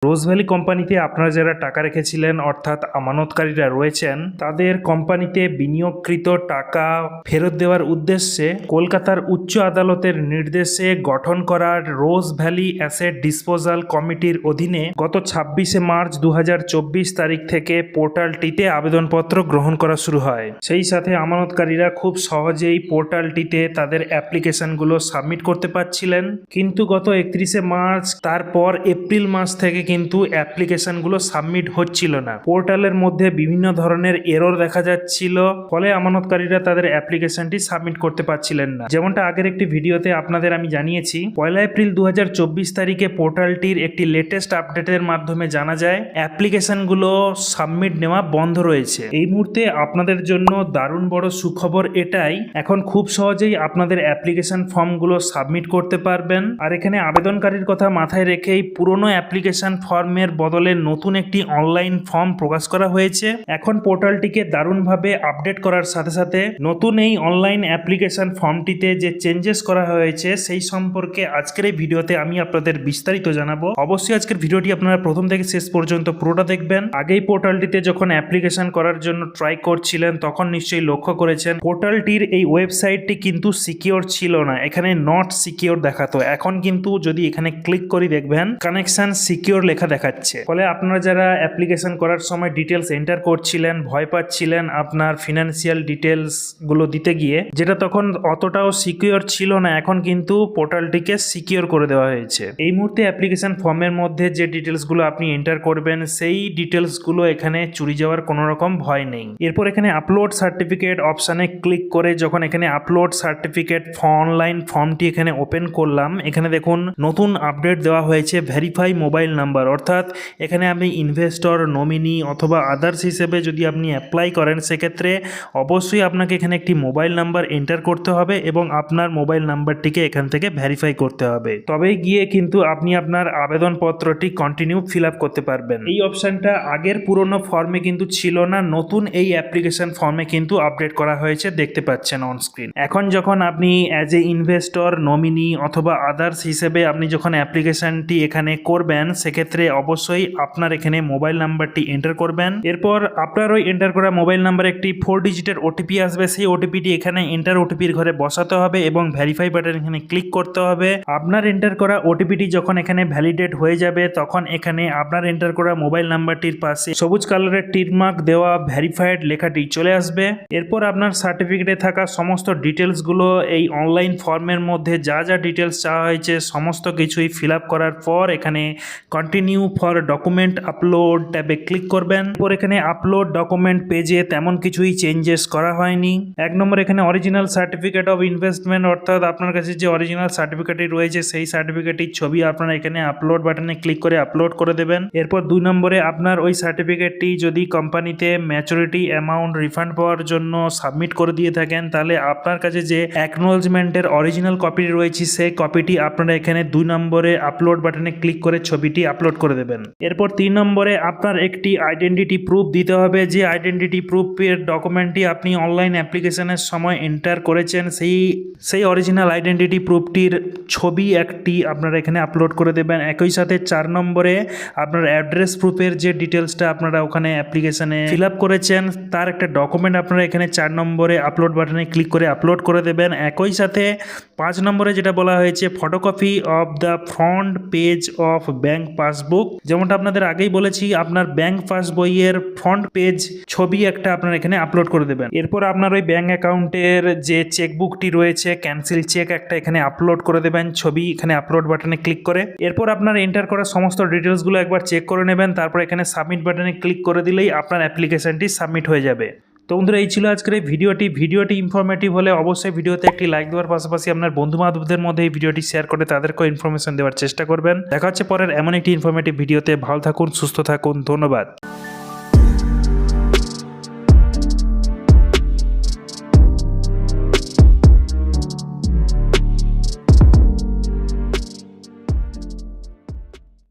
রোজ valley কোম্পানিতে আপনারা যারা টাকা রেখেছিলেন অর্থাৎ আমানতকারীরা রয়েছেন, তাদের কোম্পানিতে বিনিয়োগকৃত টাকা ফেরত দেওয়ার উদ্দেশ্যে কলকাতার উচ্চ আদালতের নির্দেশে গঠন করা রোজ ভ্যালি অ্যাসেট ডিসপোজাল কমিটির অধীনে গত 26শে মার্চ 2024 তারিখ থেকে পোর্টালটিতে আবেদনপত্র গ্রহণ করা শুরু হয়। সেই সাথে আমানতকারীরা খুব সহজেই পোর্টালটিতে তাদের অ্যাপ্লিকেশনগুলো সাবমিট করতে পারছিলেন, কিন্তু গত 31শে মার্চ তারপর এপ্রিল মাস থেকে কিন্তু অ্যাপ্লিকেশনগুলো সাবমিট হচ্ছিল না। পোর্টালের মধ্যে বিভিন্ন ধরনের এরর দেখা যাচ্ছিল, ফলে আমানতকারীরা তাদের অ্যাপ্লিকেশনটি সাবমিট করতে পারছিলেন না। যেমনটা আগের একটি ভিডিওতে আপনাদের আমি জানিয়েছি, 1 এপ্রিল 2024 তারিখে পোর্টালটির একটি লেটেস্ট আপডেটের মাধ্যমে জানা যায় অ্যাপ্লিকেশনগুলো সাবমিট নেওয়া বন্ধ রয়েছে। এই মুহূর্তে আপনাদের জন্য দারুণ বড় সুখবর এটাই, এখন খুব সহজেই আপনাদের অ্যাপ্লিকেশন ফর্মগুলো সাবমিট করতে পারবেন। আর এখানে আবেদনকারীর কথা মাথায় রেখেই পুরনো অ্যাপ্লিকেশন ফর্মের বদলে নতুন একটি অনলাইন ফর্ম প্রকাশ করা হয়েছে। এখন পোর্টালটিকে দারুণভাবে আপডেট করার সাথে সাথে নতুন এই অনলাইন অ্যাপ্লিকেশন ফর্মটিতে যে চেঞ্জেস করা হয়েছে সেই সম্পর্কে আজকের এই ভিডিওতে আমি আপনাদের বিস্তারিত জানাবো। অবশ্যই আজকের ভিডিওটি আপনারা প্রথম থেকে শেষ পর্যন্ত পুরোটা দেখবেন। আগেই পোর্টালটিতে যখন অ্যাপ্লিকেশন করার জন্য ট্রাই করছিলেন তখন নিশ্চয়ই লক্ষ্য করেছেন পোর্টালটির এই ওয়েবসাইটটি কিন্তু সিকিওর ছিল না, এখানে নট সিকিওর দেখাতো। এখন কিন্তু যদি এখানে ক্লিক করি দেখবেন কানেকশন সিকিওর লেখা দেখাচ্ছে। ফলে আপনারা যারা অ্যাপ্লিকেশন করার সময় ডিটেলস এন্টার করছিলেন, ভয় পাচ্ছিলেন আপনার ফিনান্সিয়াল ডিটেলস গুলো দিতে গিয়ে, যেটা তখন অতটাও সিকিওর ছিল না, এখন কিন্তু পোর্টালটিকে সিকিওর করে দেওয়া হয়েছে। এই মুহূর্তে অ্যাপ্লিকেশন ফর্মের মধ্যে যে ডিটেলস গুলো আপনি এন্টার করবেন সেই ডিটেলস গুলো এখানে চুরি যাওয়ার কোনো রকম ভয় নেই। এরপর এখানে আপলোড সার্টিফিকেট অপশানে ক্লিক করে যখন এখানে আপলোড সার্টিফিকেট অনলাইন ফর্মটি এখানে ওপেন করলাম, এখানে দেখুন নতুন আপডেট দেওয়া হয়েছে ভেরিফাই মোবাইল নাম্বার। অর্থাৎ এখানে আপনি ইনভেস্টর, নমিনি অথবা আদার্স হিসেবে যদি আপনি অ্যাপ্লাই করেন সেক্ষেত্রে অবশ্যই আপনাকে এখানে একটি মোবাইল নাম্বার এন্টার করতে হবে এবং আপনার মোবাইল নাম্বারটিকে এখান থেকে ভেরিফাই করতে হবে, তবেই গিয়ে কিন্তু আপনি আপনার আবেদনপত্রটি কন্টিনিউ ফিল আপ করতে পারবেন। এই অপশানটা আগের পুরনো ফর্মে কিন্তু ছিল না, নতুন এই অ্যাপ্লিকেশন ফর্মে কিন্তু আপডেট করা হয়েছে, দেখতে পাচ্ছেন অন স্ক্রিন। এখন যখন আপনি অ্যাজ এ ইনভেস্টর, নমিনি অথবা আদার্স হিসেবে আপনি যখন অ্যাপ্লিকেশনটি এখানে করবেন সেক্ষেত্রে অবশ্যই আপনার এখানে মোবাইল নাম্বারটি এন্টার করবেন। এরপর আপনার ওই এন্টার করা মোবাইল নাম্বারে একটি 4 ডিজিটের ওটিপি আসবে, সেই ওটিপিটি এখানে এন্টার ওটিপির ঘরে বসাতে হবে এবং ভেরিফাই বাটন এখানে ক্লিক করতে হবে। আপনার এন্টার করা ওটিপিটি যখন এখানে ভ্যালিডেট হয়ে যাবে তখন এখানে আপনার এন্টার করা মোবাইল নাম্বারটির পাশে সবুজ কালারের টিক মার্ক দেওয়া ভেরিফাইড লেখাটি চলে আসবে। এরপর আপনার সার্টিফিকেটে থাকা সমস্ত ডিটেলসগুলো এই অনলাইন ফর্মের মধ্যে যা যা ডিটেলস চাওয়া হয়েছে সমস্ত কিছুই ফিল আপ করার পর এখানে কন্টিনিউ ফর ডকুমেন্ট আপলোড ট্যাবে ক্লিক করবেন। এরপর এখানে আপলোড ডকুমেন্ট পেজে তেমন কিছুই চেঞ্জেস করা হয়নি। 1 নম্বর এখানে অরিজিনাল সার্টিফিকেট অফ ইনভেস্টমেন্ট, অর্থাৎ আপনার কাছে যে অরিজিনাল সার্টিফিকেটটি রয়েছে সেই সার্টিফিকেটটির ছবি আপনারা এখানে আপলোড বাটনে ক্লিক করে আপলোড করে দেবেন। এরপর 2 নম্বরে আপনার ওই সার্টিফিকেটটি যদি কোম্পানিতে ম্যাচুরিটি অ্যামাউন্ট রিফান্ড পাওয়ার জন্য সাবমিট করে দিয়ে থাকেন তাহলে আপনার কাছে যে অ্যাকনোলজমেন্টের অরিজিনাল কপি রয়েছে সেই কপিটি আপনারা এখানে 2 নম্বরে আপলোড বাটনে ক্লিক করে ছবিটি আপলোড করে দেবেন। এরপর 3 নম্বরে আপনার একটি আইডেন্টিটি প্রুফ দিতে হবে, যে আইডেন্টিটি প্রুফের ডকুমেন্টটি আপনি অনলাইন অ্যাপ্লিকেশনের সময় এন্টার করেছেন সেই অরিজিনাল আইডেন্টিটি প্রুফটির ছবি একটি আপনারা এখানে আপলোড করে দেবেন। একই সাথে 4 নম্বরে আপনার অ্যাড্রেস প্রুফের যে ডিটেলসটা আপনারা ওখানে অ্যাপ্লিকেশনে ফিল আপ করেছেন তার একটা ডকুমেন্ট আপনারা এখানে 4 নম্বরে আপলোড বাটনে ক্লিক করে আপলোড করে দেবেন। একই সাথে 5 নম্বরে যেটা বলা হয়েছে photocopy of the front page of bank passbook, যেমনটা আপনাদের আগেই বলেছি আপনার ব্যাংক পাসবইয়ের ফ্রন্ট পেজ ছবি একটা আপনার এখানে আপলোড করে দেবেন। এরপর আপনার ওই ব্যাংক অ্যাকাউন্টের যে চেকবুকটি রয়েছে ক্যান্সেল চেক একটা এখানে আপলোড করে দেবেন ছবি এখানে আপলোড বাটনে ক্লিক করে। এরপর আপনার এন্টার করা সমস্ত ডিটেলসগুলো একবার চেক করে নেবেন, তারপর এখানে সাবমিট বাটনে ক্লিক করে দিলেই আপনার অ্যাপ্লিকেশনটি সাবমিট হয়ে যাবে। তো বন্ধুরা এই ছিল আজকের এই ভিডিওটি ইনফরমেটিভ হলে অবশ্যই ভিডিওতে একটি লাইক দেওয়ার পাশাপাশি আপনার বন্ধু বান্ধবদের মধ্যে এই ভিডিওটি শেয়ার করে তাদেরকেও ইনফরমেশন দেওয়ার চেষ্টা করবেন। দেখা হচ্ছে পরের এমন একটি ইনফরমেটিভ ভিডিওতে। ভালো থাকুন, সুস্থ থাকুন, ধন্যবাদ।